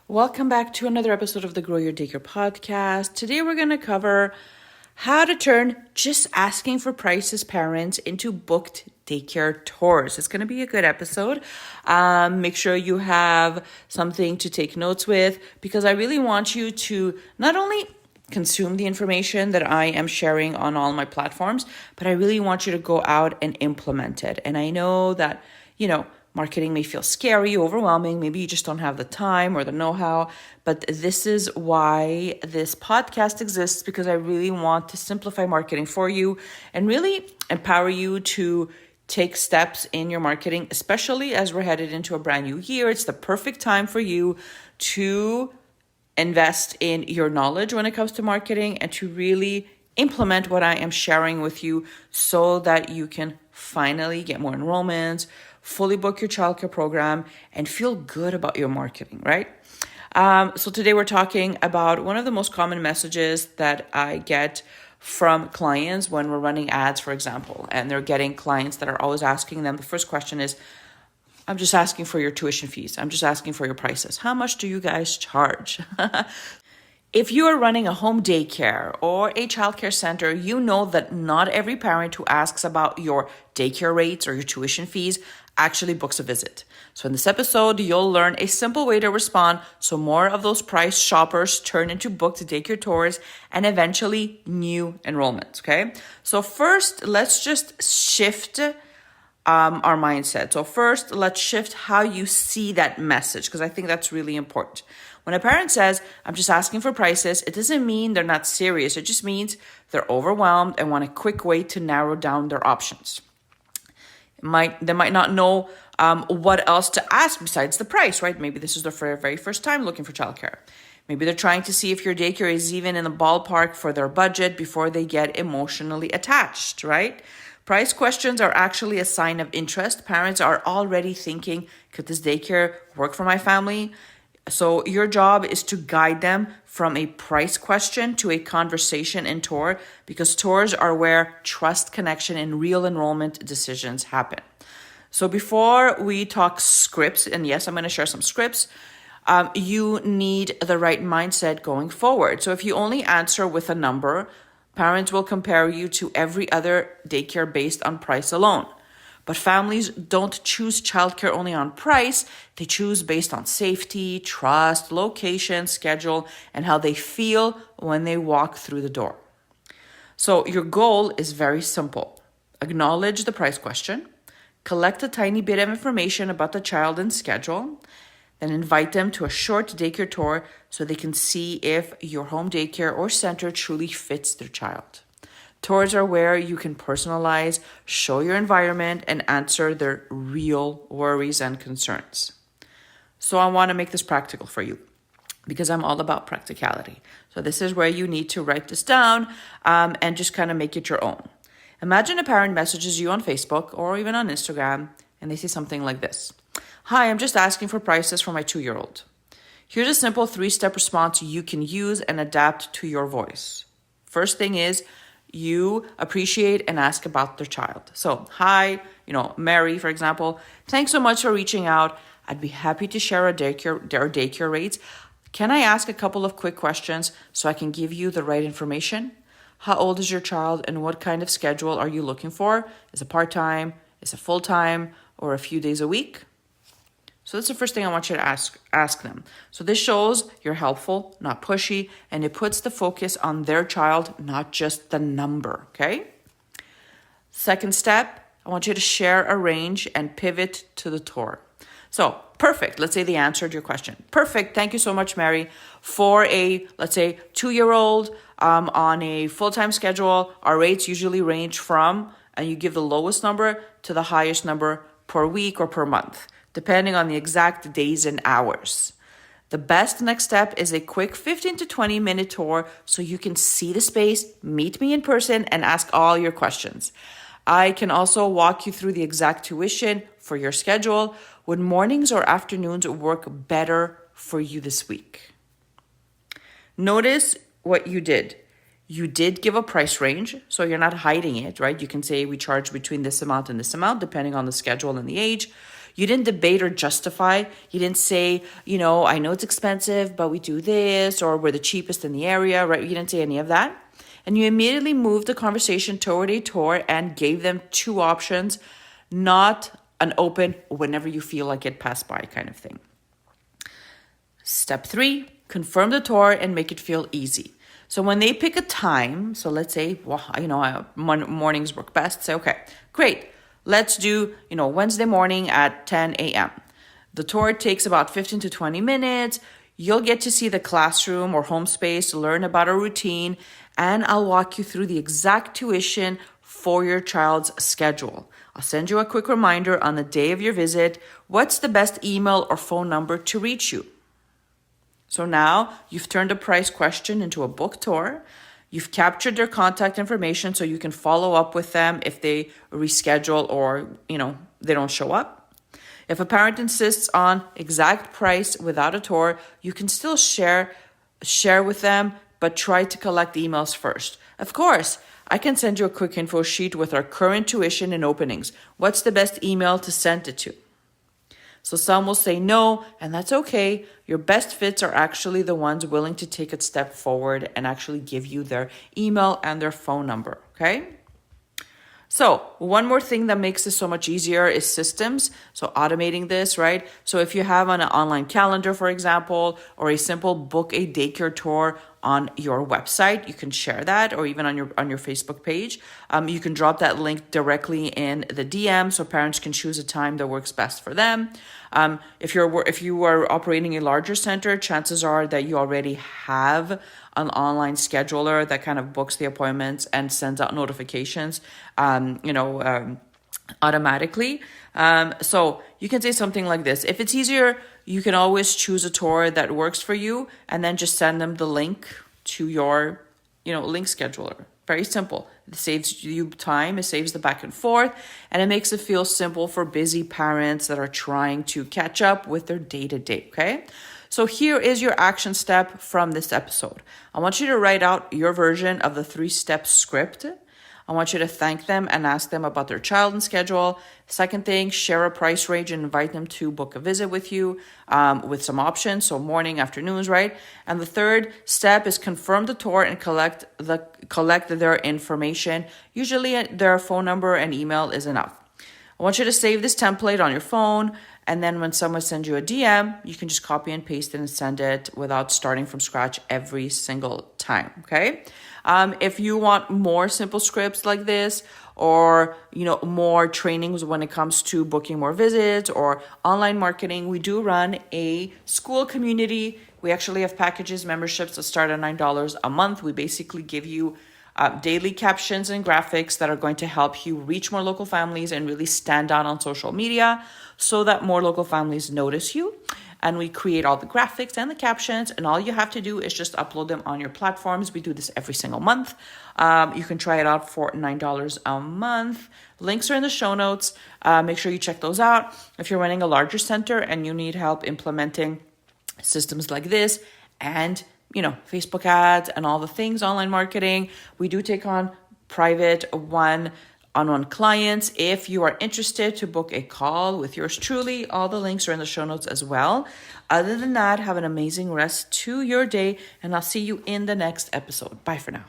Welcome back to another episode of the Grow Your Daycare podcast. Today we're going to cover how to turn just asking for prices parents into booked daycare tours. It's going to be a good episode. Make sure you have something to take notes with because I really want you to not only consume the information that I am sharing on all my platforms, but I really want you to go out and implement it. And I know that, marketing may feel scary, overwhelming. Maybe you just don't have the time or the know-how. But this is why this podcast exists, because I really want to simplify marketing for you and really empower you to take steps in your marketing, especially as we're headed into a brand new year. It's the perfect time for you to invest in your knowledge when it comes to marketing and to really implement what I am sharing with you so that you can finally get more enrollments, fully book your childcare program, and feel good about your marketing, right? So today we're talking about one of the most common messages that I get from clients when we're running ads, for example, and they're getting clients that are always asking them. The first question is, I'm just asking for your tuition fees. I'm just asking for your prices. How much do you guys charge? If you are running a home daycare or a childcare center, you know that not every parent who asks about your daycare rates or your tuition fees actually books a visit. So in this episode, you'll learn a simple way to respond so more of those price shoppers turn into booked daycare tours and eventually new enrollments, okay? So first, let's just shift our mindset. So first, let's shift how you see that message, because I think that's really important. When a parent says, I'm just asking for prices, it doesn't mean they're not serious. It just means they're overwhelmed and want a quick way to narrow down their options. They might not know what else to ask besides the price, right? Maybe this is their very first time looking for childcare. Maybe they're trying to see if your daycare is even in the ballpark for their budget before they get emotionally attached, right? Price questions are actually a sign of interest. Parents are already thinking, could this daycare work for my family? So your job is to guide them from a price question to a conversation in tour, because tours are where trust, connection, and real enrollment decisions happen. So before we talk scripts, and yes, I'm going to share some scripts, you need the right mindset going forward. So if you only answer with a number, parents will compare you to every other daycare based on price alone. But families don't choose childcare only on price. They choose based on safety, trust, location, schedule, and how they feel when they walk through the door. So your goal is very simple. Acknowledge the price question, collect a tiny bit of information about the child and schedule, then invite them to a short daycare tour so they can see if your home daycare or center truly fits their child. Tours are where you can personalize, show your environment, and answer their real worries and concerns. So I want to make this practical for you because I'm all about practicality. So this is where you need to write this down and just kind of make it your own. Imagine a parent messages you on Facebook or even on Instagram, and they say something like this. Hi, I'm just asking for prices for my 2-year-old. Here's a simple 3-step response you can use and adapt to your voice. First thing is, you appreciate and ask about their child. So, hi, Mary, for example, thanks so much for reaching out. I'd be happy to share their daycare rates. Can I ask a couple of quick questions so I can give you the right information? How old is your child and what kind of schedule are you looking for? Is it part-time? Is it full-time? Or a few days a week? So that's the first thing I want you to ask them. So this shows you're helpful, not pushy, and it puts the focus on their child, not just the number, okay? Second step, I want you to share a range and pivot to the tour. So, perfect. Let's say they answered your question. Perfect. Thank you so much, Mary. For a, let's say, 2-year-old on a full-time schedule, our rates usually range from, and you give the lowest number to the highest number per week or per month, depending on the exact days and hours. The best next step is a quick 15 to 20 minute tour so you can see the space, meet me in person, and ask all your questions. I can also walk you through the exact tuition for your schedule. Would mornings or afternoons work better for you this week? Notice what you did. You did give a price range, so you're not hiding it, right? You can say we charge between this amount and this amount, depending on the schedule and the age. You didn't debate or justify. You didn't say, I know it's expensive, but we do this, or we're the cheapest in the area, right? You didn't say any of that. And you immediately moved the conversation toward a tour and gave them two options, not an open whenever you feel like it passed by kind of thing. Step 3, confirm the tour and make it feel easy. So when they pick a time, so let's say, mornings work best. Say, okay, great. Let's do, Wednesday morning at 10 a.m. The tour takes about 15 to 20 minutes. You'll get to see the classroom or home space, learn about a routine, and I'll walk you through the exact tuition for your child's schedule. I'll send you a quick reminder on the day of your visit. What's the best email or phone number to reach you? So now you've turned a price question into a book tour. You've captured their contact information so you can follow up with them if they reschedule or, they don't show up. If a parent insists on exact price without a tour, you can still share with them, but try to collect the emails first. Of course, I can send you a quick info sheet with our current tuition and openings. What's the best email to send it to? So some will say no, and that's okay. Your best fits are actually the ones willing to take a step forward and actually give you their email and their phone number, okay? So one more thing that makes this so much easier is systems. So automating this, right? So if you have an online calendar, for example, or a simple book a daycare tour on your website, you can share that, or even on your Facebook page. You can drop that link directly in the DM so parents can choose a time that works best for them. If you are operating a larger center, chances are that you already have an online scheduler that kind of books the appointments and sends out notifications, automatically. So you can say something like this. If it's easier, you can always choose a tour that works for you and then just send them the link to your, link scheduler. Very simple. It saves you time, it saves the back and forth, and it makes it feel simple for busy parents that are trying to catch up with their day-to-day, okay? So here is your action step from this episode. I want you to write out your version of the 3-step script. I want you to thank them and ask them about their child and schedule. Second thing, share a price range and invite them to book a visit with you with some options. So morning, afternoons, right? And the third step is confirm the tour and collect their information. Usually their phone number and email is enough. I want you to save this template on your phone. And then when someone sends you a DM, you can just copy and paste it and send it without starting from scratch every single time, okay? If you want more simple scripts like this, or, more trainings when it comes to booking more visits or online marketing, we do run a school community. We actually have packages, memberships that start at $9 a month. We basically give you daily captions and graphics that are going to help you reach more local families and really stand out on social media so that more local families notice you. And we create all the graphics and the captions, and all you have to do is just upload them on your platforms. We do this every single month. You can try it out for $9 a month. Links are in the show notes. Make sure you check those out. If you're running a larger center and you need help implementing systems like this and Facebook ads and all the things, online marketing, we do take on private one-on-one clients. If you are interested to book a call with yours truly, all the links are in the show notes as well. Other than that, have an amazing rest to your day, and I'll see you in the next episode. Bye for now.